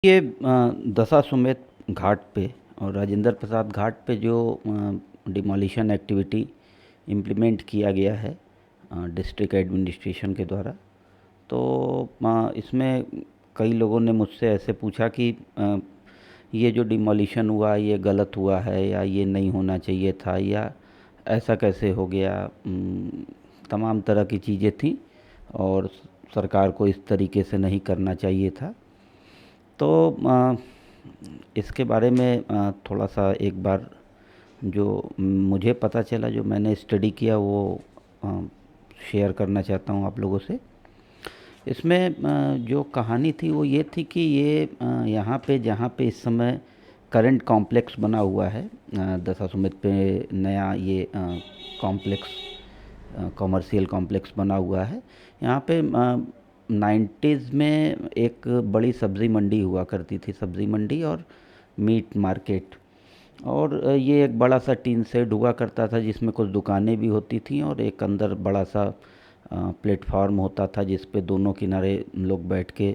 ये दशाश्वमेध घाट पे और राजेंद्र प्रसाद घाट पे जो डिमोलिशन एक्टिविटी इम्प्लीमेंट किया गया है डिस्ट्रिक्ट एडमिनिस्ट्रेशन के द्वारा। तो इसमें कई लोगों ने मुझसे ऐसे पूछा कि ये जो डिमोलिशन हुआ ये गलत हुआ है या ये नहीं होना चाहिए था या ऐसा कैसे हो गया। तमाम तरह की चीज़ें थी और सरकार को इस तरीके से नहीं करना चाहिए था। तो इसके बारे में थोड़ा सा एक बार जो मुझे पता चला, जो मैंने स्टडी किया, वो शेयर करना चाहता हूँ आप लोगों से। इसमें जो कहानी थी वो ये थी कि ये यहाँ पे जहाँ पे इस समय करंट कॉम्प्लेक्स बना हुआ है, दशाश्वमेध पे नया ये कॉम्प्लेक्स, कॉमर्शियल कॉम्प्लेक्स बना हुआ है। यहाँ पे 90s में एक बड़ी सब्ज़ी मंडी हुआ करती थी, सब्ज़ी मंडी और मीट मार्केट। और ये एक बड़ा सा टीन शेड हुआ करता था जिसमें कुछ दुकानें भी होती थी और एक अंदर बड़ा सा प्लेटफार्म होता था जिस पे दोनों किनारे लोग बैठ के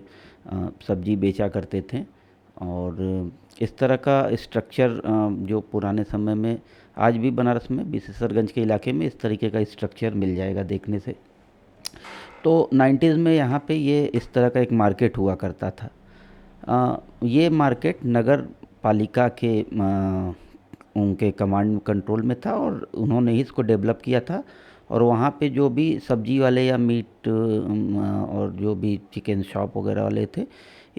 सब्जी बेचा करते थे। और इस तरह का स्ट्रक्चर जो पुराने समय में आज भी बनारस में विशेषरगंज के इलाके में इस तरीके का स्ट्रक्चर मिल जाएगा देखने से। तो 90s में यहाँ पे ये इस तरह का एक मार्केट हुआ करता था। ये मार्केट नगर पालिका के उनके कमांड कंट्रोल में था और उन्होंने ही इसको डेवलप किया था। और वहाँ पे जो भी सब्जी वाले या मीट और जो भी चिकन शॉप वगैरह वाले थे,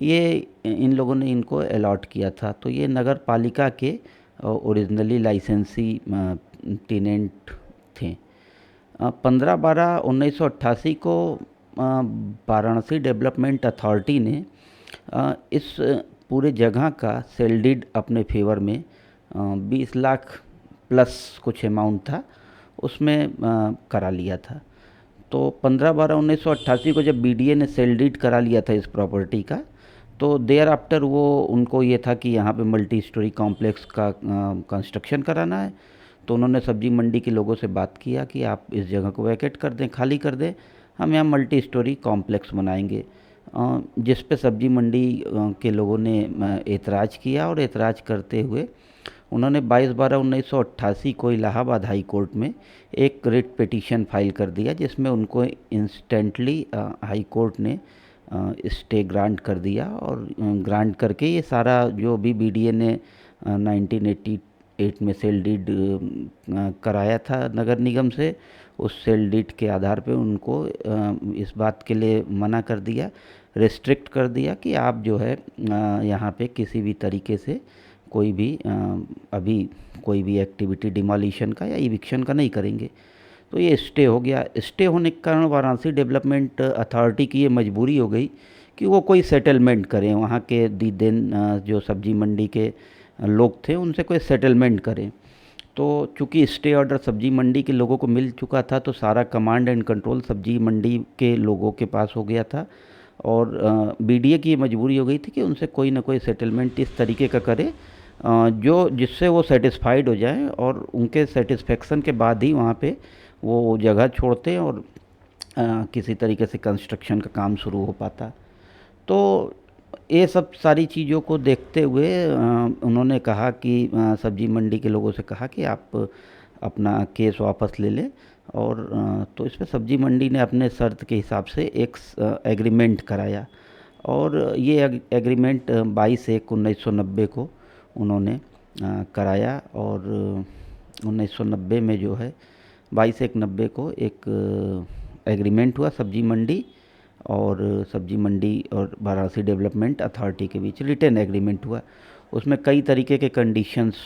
ये इन लोगों ने इनको अलॉट किया था। तो ये नगर पालिका के ओरिजिनली लाइसेंसी टेनेंट थे। 15/12/1988 को वाराणसी डेवलपमेंट अथॉरिटी ने इस पूरे जगह का सेल डीड अपने फेवर में 20 लाख प्लस कुछ अमाउंट था उसमें करा लिया था। तो 15/12/1988 को जब बीडीए ने सेल डीड करा लिया था इस प्रॉपर्टी का, तो देयर आफ्टर वो उनको ये था कि यहाँ पे मल्टी स्टोरी कॉम्प्लेक्स का कंस्ट्रक्शन कराना है। तो उन्होंने सब्जी मंडी के लोगों से बात किया कि आप इस जगह को वैकेट कर दें, खाली कर दें, हम यहाँ मल्टी स्टोरी कॉम्प्लेक्स बनाएंगे। जिस पे सब्जी मंडी के लोगों ने एतराज़ किया और एतराज़ करते हुए उन्होंने 22/12/1988 को इलाहाबाद हाई कोर्ट में एक रिट पिटीशन फाइल कर दिया जिसमें उनको इंस्टेंटली हाई कोर्ट ने स्टे ग्रांट कर दिया। और ग्रांट करके ये सारा जो भी बीडीए ने 1988 में सेल डीड कराया था नगर निगम से, उस सेल डीड के आधार पे उनको इस बात के लिए मना कर दिया, रेस्ट्रिक्ट कर दिया कि आप जो है यहाँ पे किसी भी तरीके से कोई भी अभी कोई भी एक्टिविटी डिमोलिशन का या इविक्शन का नहीं करेंगे। तो ये स्टे हो गया। स्टे होने के कारण वाराणसी डेवलपमेंट अथॉरिटी की ये मजबूरी हो गई कि वो कोई सेटलमेंट करें, वहाँ के दिन जो सब्जी मंडी के लोग थे उनसे कोई सेटलमेंट करें। तो चूँकि स्टे ऑर्डर सब्जी मंडी के लोगों को मिल चुका था तो सारा कमांड एंड कंट्रोल सब्जी मंडी के लोगों के पास हो गया था। और बीडीए की ये मजबूरी हो गई थी कि उनसे कोई ना कोई सेटलमेंट इस तरीके का करे जो जिससे वो सेटिस्फाइड हो जाएं और उनके सेटिस्फेक्शन के बाद ही वहाँ पे वो जगह छोड़ते और किसी तरीके से कंस्ट्रक्शन का काम शुरू हो पाता। तो ये सब सारी चीज़ों को देखते हुए उन्होंने कहा कि सब्जी मंडी के लोगों से कहा कि आप अपना केस वापस ले लें। और तो इस पे सब्जी मंडी ने अपने शर्त के हिसाब से एक एग्रीमेंट कराया। और ये एग्रीमेंट 22/1/1990 को उन्होंने कराया। और 1990 में जो है 22/1/90 को एक एग्रीमेंट हुआ सब्जी मंडी और सब्जी मंडी और वाराणसी डेवलपमेंट अथॉरिटी के बीच रिटन एग्रीमेंट हुआ। उसमें कई तरीके के कंडीशंस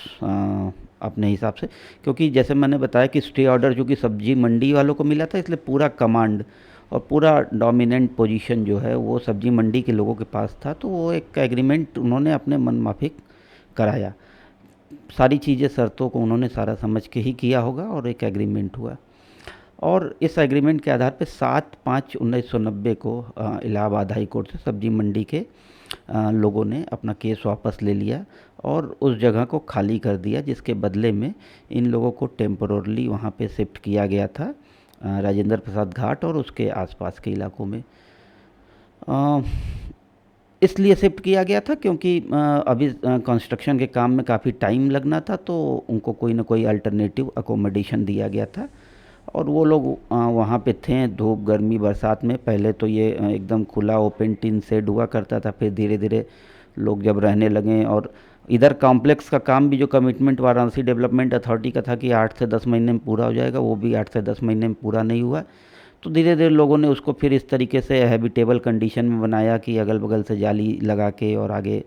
अपने हिसाब से, क्योंकि जैसे मैंने बताया कि स्टे ऑर्डर जो कि सब्जी मंडी वालों को मिला था, इसलिए पूरा कमांड और पूरा डोमिनेंट पोजीशन जो है वो सब्जी मंडी के लोगों के पास था। तो वो एक एग्रीमेंट उन्होंने अपने मन माफिक कराया। सारी चीज़ें शर्तों को उन्होंने सारा समझ के ही किया होगा और एक एग्रीमेंट हुआ। और इस एग्रीमेंट के आधार पे 7/5/1990 को इलाहाबाद हाई कोर्ट से सब्जी मंडी के लोगों ने अपना केस वापस ले लिया और उस जगह को खाली कर दिया, जिसके बदले में इन लोगों को टेम्पोरली वहाँ पे शिफ्ट किया गया था राजेंद्र प्रसाद घाट और उसके आसपास के इलाकों में। इसलिए शिफ्ट किया गया था क्योंकि अभी कंस्ट्रक्शन के काम में काफ़ी टाइम लगना था, तो उनको कोई ना कोई अल्टरनेटिव अकोमोडेशन दिया गया था। और वो लोग वहाँ पे थे धूप गर्मी बरसात में। पहले तो ये एकदम खुला ओपन टिन शेड हुआ करता था, फिर धीरे धीरे लोग जब रहने लगे, और इधर कॉम्प्लेक्स का काम भी जो कमिटमेंट वाराणसी डेवलपमेंट अथॉरिटी का था कि 8 से 10 महीने में पूरा हो जाएगा, वो भी 8 से 10 महीने में पूरा नहीं हुआ। तो धीरे धीरे लोगों ने उसको फिर इस तरीके से हैबिटेबल कंडीशन में बनाया कि अगल बगल से जाली लगा के और आगे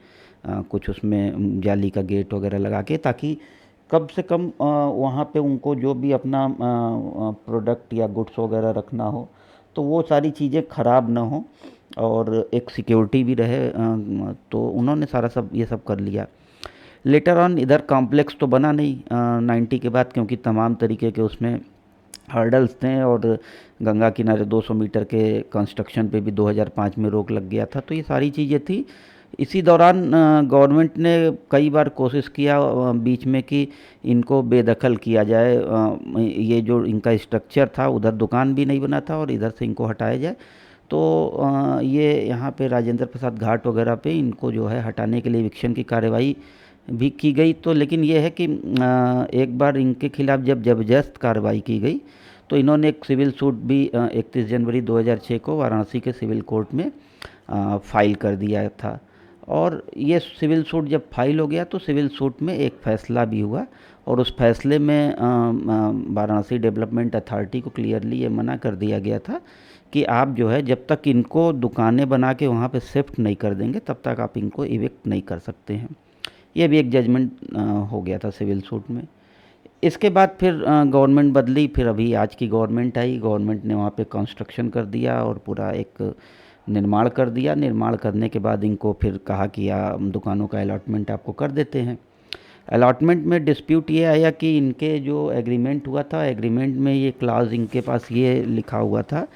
कुछ उसमें जाली का गेट वगैरह लगा के, ताकि कम से कम वहाँ पे उनको जो भी अपना प्रोडक्ट या गुड्स वगैरह रखना हो तो वो सारी चीज़ें ख़राब ना हो और एक सिक्योरिटी भी रहे। तो उन्होंने सारा सब ये सब कर लिया। लेटर ऑन इधर कॉम्प्लेक्स तो बना नहीं 90 के बाद, क्योंकि तमाम तरीके के उसमें हर्डल्स थे, और गंगा किनारे 200 मीटर के कंस्ट्रक्शन पे भी 2005 में रोक लग गया था। तो ये सारी चीज़ें थी। इसी दौरान गवर्नमेंट ने कई बार कोशिश किया बीच में कि इनको बेदखल किया जाए। ये जो इनका स्ट्रक्चर था, उधर दुकान भी नहीं बना था और इधर से इनको हटाया जाए। तो ये यहाँ पे राजेंद्र प्रसाद घाट वगैरह पे इनको जो है हटाने के लिए इविक्शन की कार्यवाही भी की गई। तो लेकिन ये है कि एक बार इनके खिलाफ जब जबरदस्त कार्रवाई की गई तो इन्होंने एक सिविल सूट भी 31 जनवरी 2006 को वाराणसी के सिविल कोर्ट में फाइल कर दिया था। और ये सिविल सूट जब फाइल हो गया तो सिविल सूट में एक फ़ैसला भी हुआ, और उस फैसले में वाराणसी डेवलपमेंट अथॉरिटी को क्लियरली ये मना कर दिया गया था कि आप जो है जब तक इनको दुकानें बना के वहाँ पे शिफ्ट नहीं कर देंगे तब तक आप इनको इविक्ट नहीं कर सकते हैं। ये भी एक जजमेंट हो गया था सिविल सूट में। इसके बाद फिर गवर्नमेंट बदली, फिर अभी आज की गवर्नमेंट आई। गवर्नमेंट ने वहाँ पे कंस्ट्रक्शन कर दिया और पूरा एक निर्माण कर दिया। निर्माण करने के बाद इनको फिर कहा कि दुकानों का अलॉटमेंट आपको कर देते हैं। अलॉटमेंट में डिस्प्यूट ये आया कि इनके जो एग्रीमेंट हुआ था, एग्रीमेंट में ये क्लाज इनके पास ये लिखा हुआ था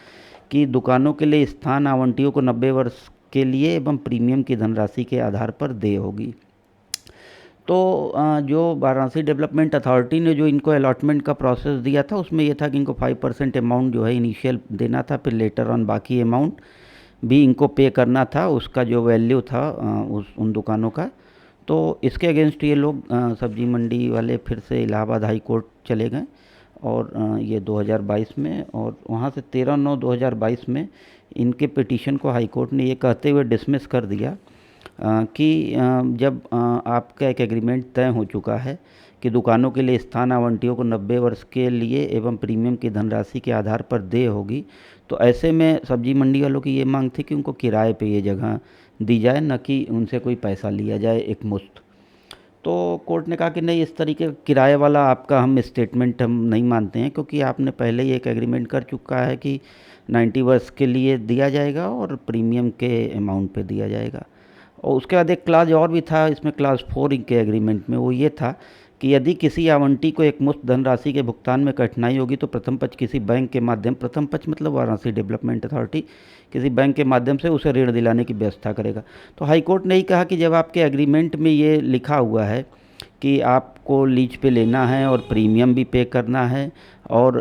कि दुकानों के लिए स्थान आवंटियों को 90 वर्ष के लिए एवं प्रीमियम की धनराशि के आधार पर देय होगी। तो जो वाराणसी डेवलपमेंट अथॉरिटी ने जो इनको अलॉटमेंट का प्रोसेस दिया था उसमें ये था कि इनको 5% अमाउंट जो है इनिशियल देना था, फिर लेटर ऑन बाकी अमाउंट भी इनको पे करना था, उसका जो वैल्यू था उन दुकानों का। तो इसके अगेंस्ट ये लोग सब्जी मंडी वाले फिर से इलाहाबाद हाई कोर्ट चले गए, और ये 2022 में, और वहाँ से 13/9/2022 में इनके पिटीशन को हाई कोर्ट ने ये कहते हुए डिसमिस कर दिया कि जब आपका एक एग्रीमेंट तय हो चुका है कि दुकानों के लिए स्थान आवंटियों को 90 वर्ष के लिए एवं प्रीमियम की धनराशि के आधार पर देय होगी, तो ऐसे में सब्जी मंडी वालों की ये मांग थी कि उनको किराए पे ये जगह दी जाए, न कि उनसे कोई पैसा लिया जाए एक मुश्त। तो कोर्ट ने कहा कि नहीं, इस तरीके का किराए वाला आपका हम स्टेटमेंट हम नहीं मानते हैं, क्योंकि आपने पहले ही एक एग्रीमेंट कर चुका है कि 90 वर्ष के लिए दिया जाएगा और प्रीमियम के अमाउंट पे दिया जाएगा। और उसके बाद एक क्लाज और भी था इसमें, क्लास 4 के एग्रीमेंट में, वो ये था कि यदि किसी आवंटी को एक मुश्त धनराशि के भुगतान में कठिनाई होगी तो प्रथम पक्ष किसी बैंक के माध्यम, प्रथम पक्ष मतलब वाराणसी डेवलपमेंट अथॉरिटी, किसी बैंक के माध्यम से उसे ऋण दिलाने की व्यवस्था करेगा। तो हाई कोर्ट ने ही कहा कि जब आपके एग्रीमेंट में ये लिखा हुआ है कि आपको लीज पे लेना है और प्रीमियम भी पे करना है, और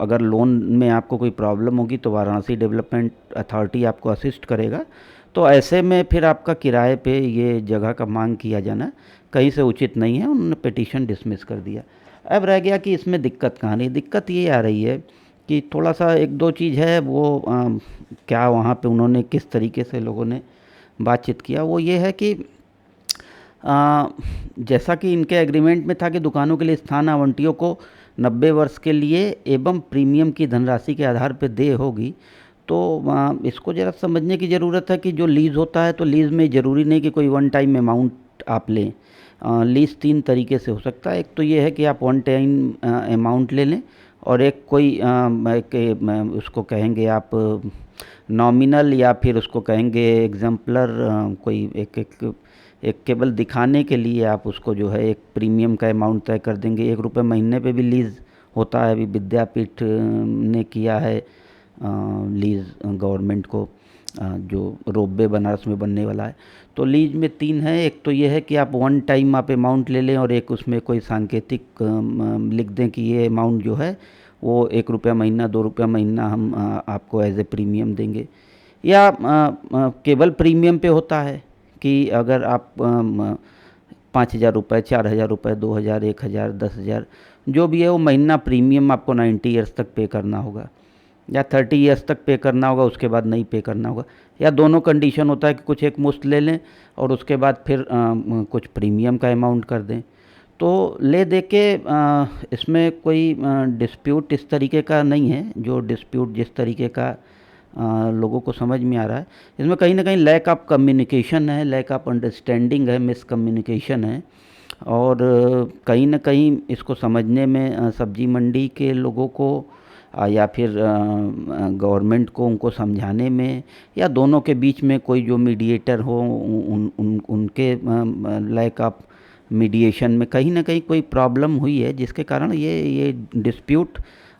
अगर लोन में आपको कोई प्रॉब्लम होगी तो वाराणसी डेवलपमेंट अथॉरिटी आपको असिस्ट करेगा, तो ऐसे में फिर आपका किराए पे ये जगह का मांग किया जाना कहीं से उचित नहीं है। उन्होंने पिटीशन डिसमिस कर दिया। अब रह गया कि इसमें दिक्कत कहाँ रही। दिक्कत ये आ रही है कि थोड़ा सा एक दो चीज़ है, वो क्या वहाँ पे उन्होंने किस तरीके से लोगों ने बातचीत किया, वो ये है कि जैसा कि इनके एग्रीमेंट में था कि दुकानों के लिए स्थान आवंटियों को 90 वर्ष के लिए एवं प्रीमियम की धनराशि के आधार पर देय होगी। तो इसको ज़रा समझने की ज़रूरत है कि जो लीज़ होता है तो लीज़ में ज़रूरी नहीं कि कोई वन टाइम अमाउंट आप लें। लीज़ 3 तरीके से हो सकता है। एक तो ये है कि आप वन टाइम अमाउंट ले लें, और एक कोई उसको कहेंगे आप नॉमिनल, या फिर उसको कहेंगे एग्जाम्पलर, कोई एक केवल दिखाने के लिए आप उसको जो है एक प्रीमियम का अमाउंट तय कर देंगे। 1 रुपये महीने पे भी लीज़ होता है। अभी विद्यापीठ ने किया है लीज़ गवर्नमेंट को, जो रोपवे बनारस में बनने वाला है। तो लीज में 3 है। एक तो ये है कि आप वन टाइम आप अमाउंट ले लें, और एक उसमें कोई सांकेतिक लिख दें कि ये अमाउंट जो है वो 1 रुपया महीना 2 रुपया महीना हम आपको एज ए प्रीमियम देंगे। या केवल प्रीमियम पे होता है कि अगर आप 5,000 रुपये, 4,000 रुपये, 2,000, 1,000, 10,000 जो भी है वो महीना प्रीमियम आपको 90 ईयर्स तक पे करना होगा, या 30 ईयर्स तक पे करना होगा, उसके बाद नहीं पे करना होगा। या दोनों कंडीशन होता है कि कुछ एक मुश्त ले लें और उसके बाद फिर कुछ प्रीमियम का अमाउंट कर दें। तो ले दे के इसमें कोई डिस्प्यूट इस तरीके का नहीं है, जो डिस्प्यूट जिस तरीके का लोगों को समझ में आ रहा है, इसमें कहीं ना कहीं लैक ऑफ कम्युनिकेशन है, लैक ऑफ अंडरस्टैंडिंग है, मिसकम्युनिकेशन है। और कहीं ना कहीं इसको समझने में सब्जी मंडी के लोगों को या फिर गवर्नमेंट को उनको समझाने में, या दोनों के बीच में कोई जो मीडिएटर हो उनके लैक ऑफ मीडिएशन में कहीं ना कहीं कोई प्रॉब्लम हुई है, जिसके कारण ये डिस्प्यूट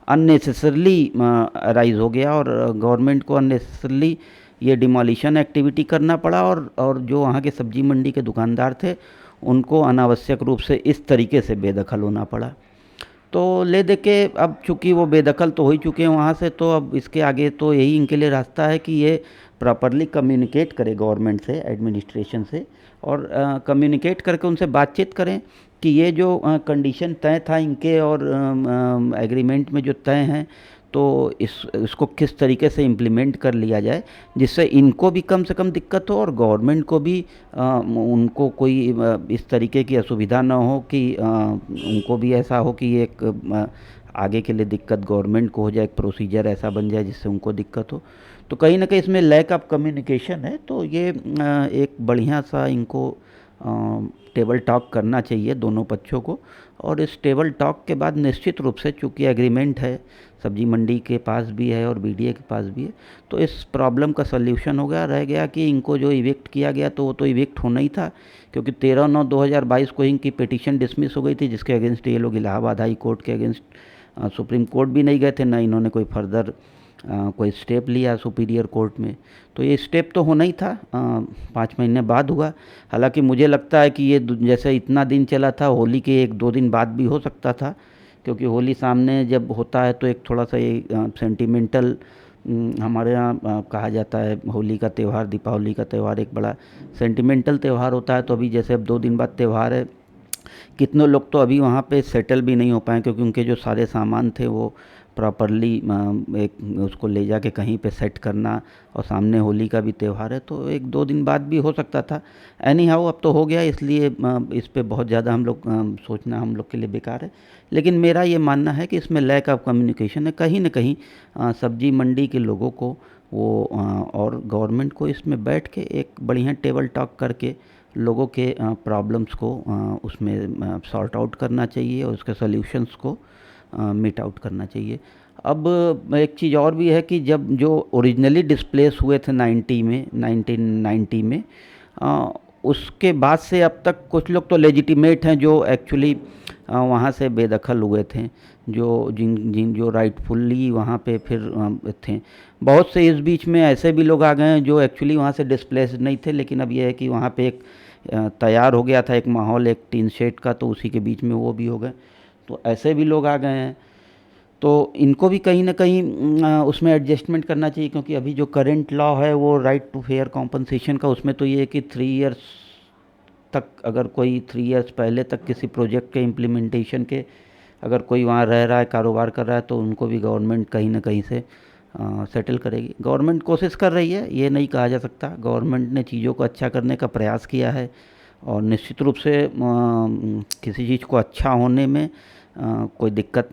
अननेसेसरली अराइज हो गया और गवर्नमेंट को अननेसेसरली ये डिमोलिशन एक्टिविटी करना पड़ा। और जो वहाँ के सब्जी मंडी के दुकानदार थे उनको अनावश्यक रूप से इस तरीके से बेदखल होना पड़ा। तो ले दे के अब चूँकि वो बेदखल तो हो ही चुके हैं वहाँ से, तो अब इसके आगे तो यही इनके लिए रास्ता है कि ये प्रॉपरली कम्युनिकेट करें गवर्नमेंट से, एडमिनिस्ट्रेशन से, और कम्युनिकेट करके उनसे बातचीत करें कि ये जो कंडीशन तय था इनके और एग्रीमेंट में जो तय हैं, तो इसको किस तरीके से इम्प्लीमेंट कर लिया जाए जिससे इनको भी कम से कम दिक्कत हो और गवर्नमेंट को भी उनको कोई इस तरीके की असुविधा ना हो कि उनको भी ऐसा हो कि एक आगे के लिए दिक्कत गवर्नमेंट को हो जाए, एक प्रोसीजर ऐसा बन जाए जिससे उनको दिक्कत हो। तो कहीं ना कहीं इसमें लैक ऑफ कम्युनिकेशन है। तो ये एक बढ़िया सा इनको टेबल टॉक करना चाहिए दोनों पक्षों को, और इस टेबल टॉक के बाद निश्चित रूप से चूँकि एग्रीमेंट है, सब्जी मंडी के पास भी है और बीडीए के पास भी है, तो इस प्रॉब्लम का सल्यूशन हो गया। रह गया कि इनको जो इविक्ट किया गया तो वो तो इविक्ट होना ही था, क्योंकि 13/9/2022 को इनकी पिटीशन डिसमिस हो गई थी, जिसके अगेंस्ट ये लोग इलाहाबाद हाई कोर्ट के अगेंस्ट सुप्रीम कोर्ट भी नहीं गए थे, ना इन्होंने कोई फर्दर कोई स्टेप लिया सुपीरियर कोर्ट में। तो ये स्टेप तो होना ही था, 5 महीने बाद हुआ। हालांकि मुझे लगता है कि ये जैसे इतना दिन चला था, होली के 1-2 दिन बाद भी हो सकता था, क्योंकि होली सामने जब होता है तो एक थोड़ा सा ये सेंटिमेंटल, हमारे यहाँ कहा जाता है होली का त्यौहार, दीपावली का त्यौहार एक बड़ा सेंटिमेंटल त्यौहार होता है। तो अभी जैसे अब 2 दिन बाद त्यौहार है, कितने लोग तो अभी वहाँ पे सेटल भी नहीं हो पाए, क्योंकि उनके जो सारे सामान थे वो प्रॉपरली एक उसको ले जाके कहीं पे सेट करना, और सामने होली का भी त्यौहार है, तो 1-2 दिन बाद भी हो सकता था। एनी हाउ अब तो हो गया, इसलिए इस पे बहुत ज़्यादा हम लोग सोचना हम लोग के लिए बेकार है। लेकिन मेरा ये मानना है कि इसमें लैक ऑफ कम्युनिकेशन है, कहीं ना कहीं सब्जी मंडी के लोगों को वो और गवर्नमेंट को इसमें बैठ के एक बढ़िया टेबल टॉक करके लोगों के प्रॉब्लम्स को उसमें सॉर्ट आउट करना चाहिए और उसके सॉल्यूशंस को मीट आउट करना चाहिए। अब एक चीज़ और भी है कि जब जो ओरिजिनली डिस्प्लेस हुए थे 1990 में, उसके बाद से अब तक कुछ लोग तो लेजिटिमेट हैं जो एक्चुअली वहाँ से बेदखल हुए थे, जो राइटफुल्ली वहाँ पे फिर थे। बहुत से इस बीच में ऐसे भी लोग आ गए हैं जो एक्चुअली वहाँ से डिस्प्लेस्ड नहीं थे, लेकिन अब यह है कि वहाँ पे एक तैयार हो गया था एक माहौल, एक टीन शेड का, तो उसी के बीच में वो भी हो गए। तो ऐसे भी लोग आ गए हैं, तो इनको भी कहीं ना कहीं उसमें एडजस्टमेंट करना चाहिए, क्योंकि अभी जो करंट लॉ है वो राइट टू फेयर कॉम्पनसेशन का, उसमें तो ये है कि 3 इयर्स तक, अगर कोई 3 इयर्स पहले तक किसी प्रोजेक्ट के इम्प्लीमेंटेशन के अगर कोई वहाँ रह रहा है, कारोबार कर रहा है, तो उनको भी गवर्नमेंट कहीं ना कहीं से सेटल करेगी। गवर्नमेंट कोशिश कर रही है, ये नहीं कहा जा सकता, गवर्नमेंट ने चीज़ों को अच्छा करने का प्रयास किया है, और निश्चित रूप से किसी चीज़ को अच्छा होने में कोई दिक्कत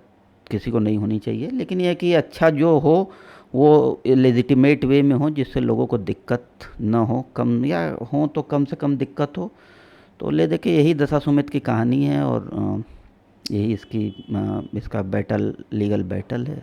किसी को नहीं होनी चाहिए। लेकिन यह कि अच्छा जो हो वो लेजिटिमेट वे में हो, जिससे लोगों को दिक्कत ना हो, कम या हो तो कम से कम दिक्कत हो। तो ले देखिए यही दशा सुमित की कहानी है, और यही इसका बैटल, लीगल बैटल है।